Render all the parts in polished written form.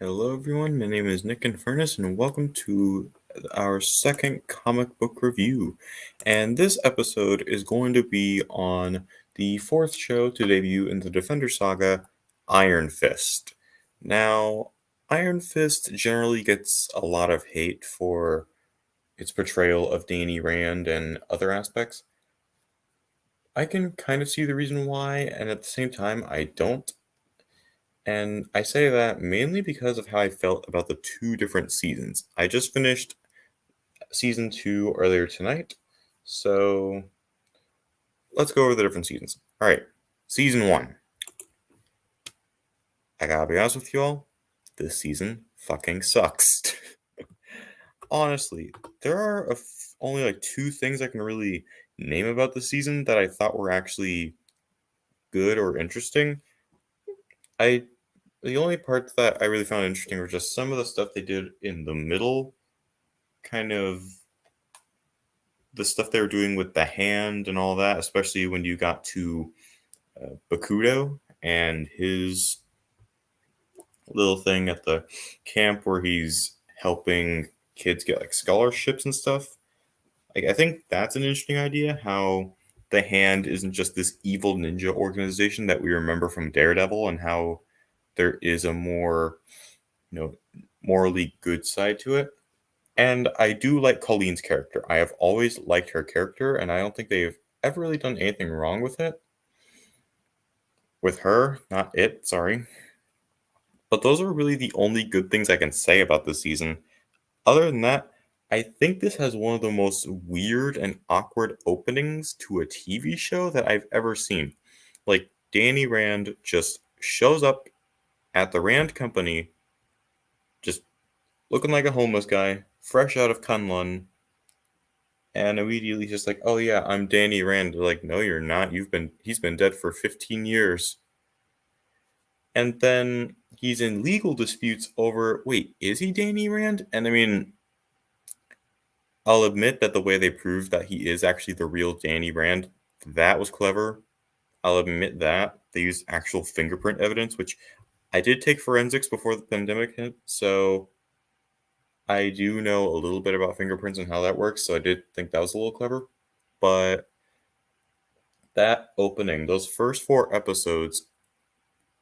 Hello everyone, my name is Nick Infernus and welcome to our second comic book review. And this episode is going to be on the fourth show to debut in the Defender saga, Iron Fist. Now, Iron Fist generally gets a lot of hate for its portrayal of Danny Rand and other aspects. I can kind of see the reason why, and at the same time, I don't. And I say that mainly because of how I felt about the two different seasons. I just finished season 2 earlier tonight, so let's go over the different seasons. Alright, season 1. I gotta be honest with you all, this season fucking sucks. Honestly, there are only like two things I can really name about the season that I thought were actually good or interesting. I The only part that I really found interesting were just some of the stuff they did in the middle, kind of the stuff they were doing with the hand and all that, especially when you got to Bakudo and his little thing at the camp where he's helping kids get like scholarships and stuff. Like, I think that's an interesting idea, how the hand isn't just this evil ninja organization that we remember from Daredevil, and how there is a more, morally good side to it. And I do like Colleen's character. I have always liked her character, and I don't think they've ever really done anything wrong with it. With her, not it, sorry. But those are really the only good things I can say about this season. Other than that, I think this has one of the most weird and awkward openings to a TV show that I've ever seen. Like, Danny Rand just shows up at the Rand Company, just looking like a homeless guy, fresh out of Kunlun, and immediately just like, "Oh yeah, I'm Danny Rand." They're like, "No, you're not. He's been dead for 15 years." And then he's in legal disputes over, wait, is he Danny Rand? And I mean, I'll admit that the way they proved that he is actually the real Danny Rand, that was clever. I'll admit that. They used actual fingerprint evidence, which I did take forensics before the pandemic hit, so I do know a little bit about fingerprints and how that works, so I did think that was a little clever. But that opening, those first 4 episodes,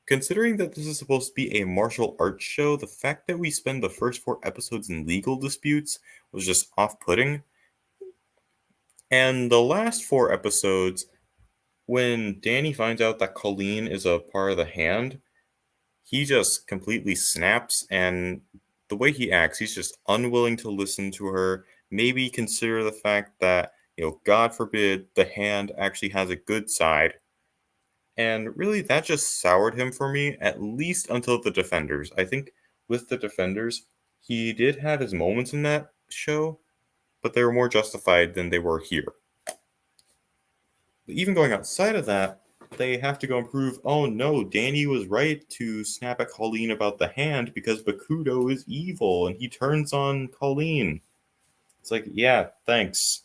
considering that this is supposed to be a martial arts show, the fact that we spend the first 4 episodes in legal disputes was just off putting. And the last 4 episodes, when Danny finds out that Colleen is a part of the hand, he just completely snaps, and the way he acts, he's just unwilling to listen to her, maybe consider the fact that, God forbid, the hand actually has a good side. And really, that just soured him for me, at least until the Defenders. I think with the Defenders, he did have his moments in that show, but they were more justified than they were here. But even going outside of that, they have to go and prove, oh no, Danny was right to snap at Colleen about the hand because Bakudo is evil and he turns on Colleen. It's like, yeah, thanks.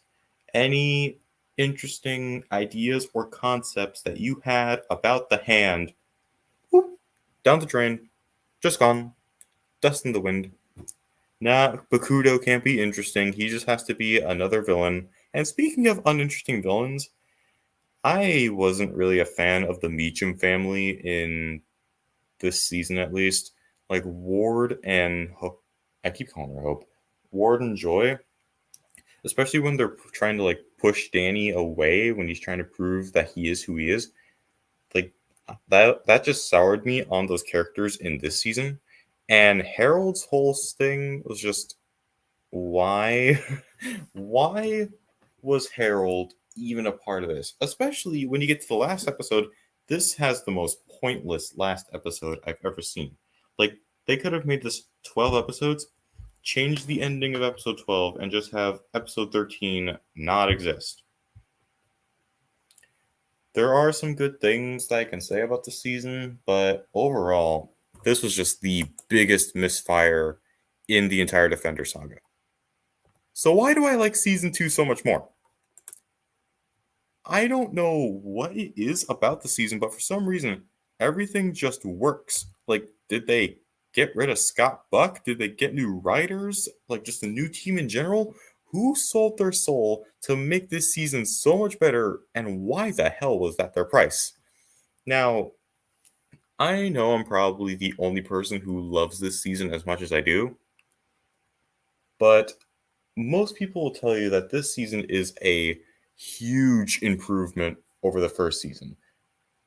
Any interesting ideas or concepts that you had about the hand, whoop, down the drain, just gone, dust in the wind. Nah, Bakudo can't be interesting. He just has to be another villain. And speaking of uninteresting villains, I wasn't really a fan of the Meacham family in this season, at least. Like Ward and Hope, I keep calling her Hope. Ward and Joy, especially when they're trying to like push Danny away when he's trying to prove that he is who he is. Like that just soured me on those characters in this season. And Harold's whole thing was just, why why was Harold even a part of this? Especially when you get to the last episode, this has the most pointless last episode I've ever seen. Like, they could have made this 12 episodes, change the ending of episode 12, and just have episode 13 not exist. There are some good things that I can say about the season, but overall, this was just the biggest misfire in the entire Defender saga. So why do I like season 2 so much more? I don't know what it is about the season, but for some reason, everything just works. Like, did they get rid of Scott Buck? Did they get new writers? Like just a new team in general? Who sold their soul to make this season so much better, and why the hell was that their price? Now, I know I'm probably the only person who loves this season as much as I do, but most people will tell you that this season is a huge improvement over the first season.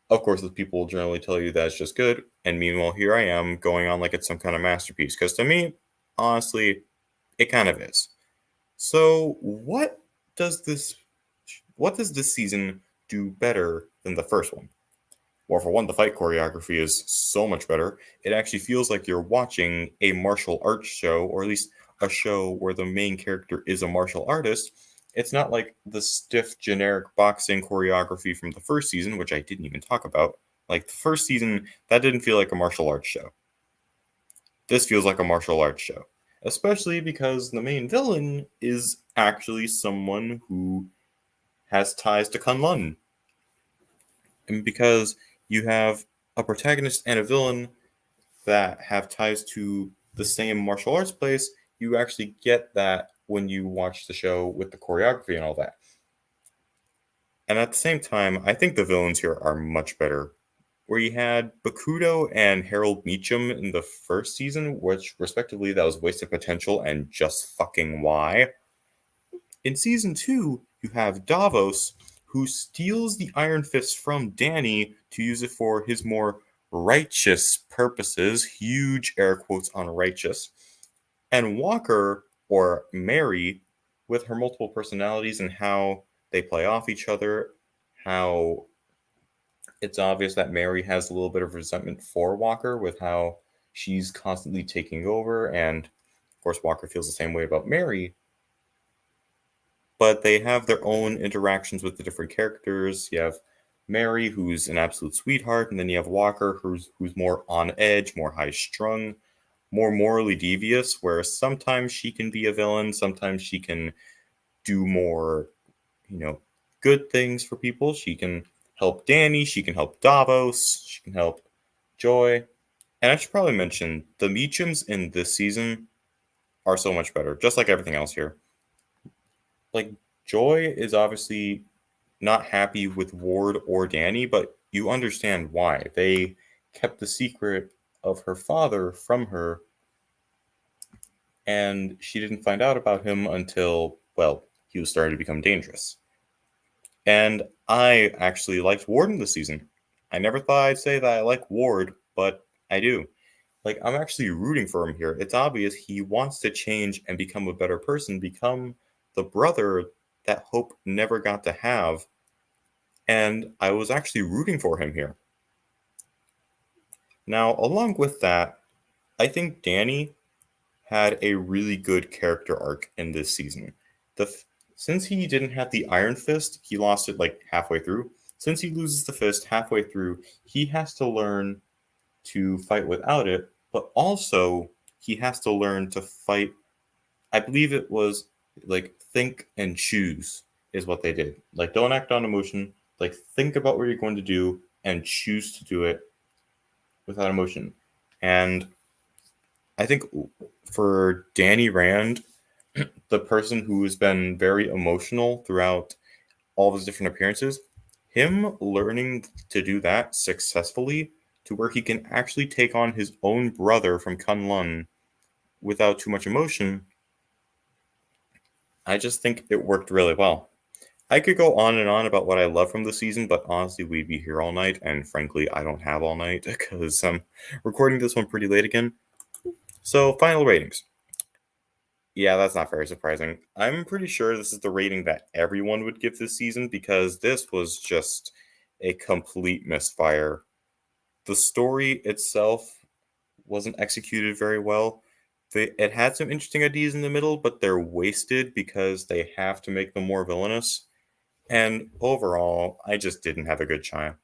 Of course, the people will generally tell you that it's just good, and meanwhile, here I am going on like it's some kind of masterpiece, because to me, honestly, it kind of is. So, what does this season do better than the first one? Well, for one, the fight choreography is so much better. It actually feels like you're watching a martial arts show, or at least a show where the main character is a martial artist. It's not like the stiff, generic boxing choreography from the first season, which I didn't even talk about. Like the first season, that didn't feel like a martial arts show. This feels like a martial arts show, especially because the main villain is actually someone who has ties to Kunlun. And because you have a protagonist and a villain that have ties to the same martial arts place, you actually get that when you watch the show with the choreography and all that. And at the same time, I think the villains here are much better. Where you had Bakudo and Harold Meacham in the first season, which respectively that was wasted potential and just fucking why. In season 2, you have Davos, who steals the Iron Fist from Danny to use it for his more righteous purposes, huge air quotes on righteous, and Walker, or Mary, with her multiple personalities and how they play off each other, how it's obvious that Mary has a little bit of resentment for Walker with how she's constantly taking over, and of course, Walker feels the same way about Mary. But they have their own interactions with the different characters. You have Mary, who's an absolute sweetheart, and then you have Walker, who's more on edge, more high strung, more morally devious. Where sometimes she can be a villain, sometimes she can do more, you know, good things for people. She can help Danny, she can help Davos, she can help Joy. And I should probably mention the Meachams in this season are so much better, just like everything else here. Like, Joy is obviously not happy with Ward or Danny, but you understand why. They kept the secret of her father from her, and she didn't find out about him until, well, he was starting to become dangerous. And I actually liked Ward in this season. I never thought I'd say that I like Ward, but I do. Like, I'm actually rooting for him here. It's obvious he wants to change and become a better person, become the brother that Hope never got to have. And I was actually rooting for him here. Now, along with that, I think Danny had a really good character arc in this season. Since he didn't have the Iron Fist, he lost it like halfway through. Since he loses the fist halfway through, he has to learn to fight without it, but also he has to learn to fight. I believe it was like think and choose is what they did. Like, don't act on emotion. Like, think about what you're going to do and choose to do it without emotion. And I think for Danny Rand, the person who has been very emotional throughout all of his different appearances, him learning to do that successfully to where he can actually take on his own brother from Kunlun without too much emotion, I just think it worked really well. I could go on and on about what I love from the season, but honestly, we'd be here all night, and frankly, I don't have all night because I'm recording this one pretty late again. So, final ratings. Yeah, that's not very surprising. I'm pretty sure this is the rating that everyone would give this season because this was just a complete misfire. The story itself wasn't executed very well. It had some interesting ideas in the middle, but they're wasted because they have to make them more villainous. And overall, I just didn't have a good time.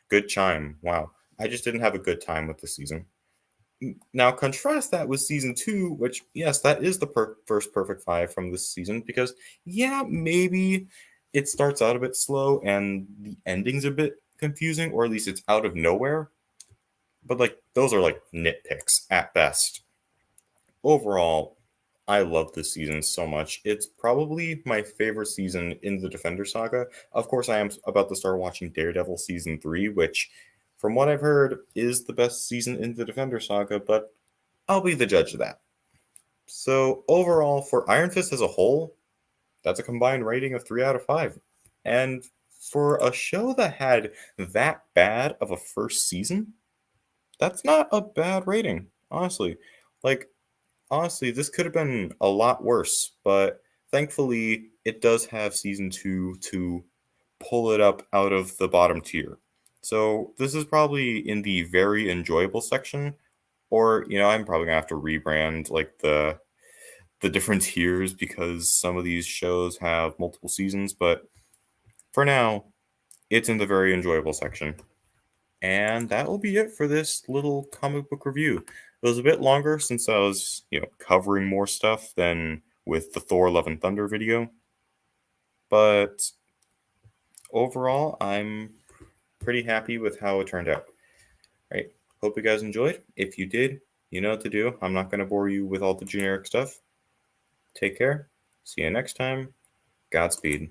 Good chime. Wow. I just didn't have a good time with the season. Now, contrast that with season 2, which, yes, that is the first perfect five from this season, because, yeah, maybe it starts out a bit slow and the ending's a bit confusing, or at least it's out of nowhere. but like those are like nitpicks at best. Overall, I love this season so much. It's probably my favorite season in the Defender saga. Of course, I am about to start watching Daredevil season 3, which, from what I've heard, is the best season in the Defender saga, but I'll be the judge of that. So, overall, for Iron Fist as a whole, that's a combined rating of 3 out of 5. And for a show that had that bad of a first season, that's not a bad rating, honestly. Like, honestly, this could have been a lot worse, but thankfully, it does have season 2 to pull it up out of the bottom tier. So, this is probably in the very enjoyable section, or, I'm probably gonna have to rebrand like the different tiers because some of these shows have multiple seasons, but for now, it's in the very enjoyable section. And that will be it for this little comic book review. It was a bit longer since I was, covering more stuff than with the Thor Love and Thunder video, but overall, I'm pretty happy with how it turned out. Right? Hope you guys enjoyed. If you did, you know what to do. I'm not going to bore you with all the generic stuff. Take care. See you next time. Godspeed.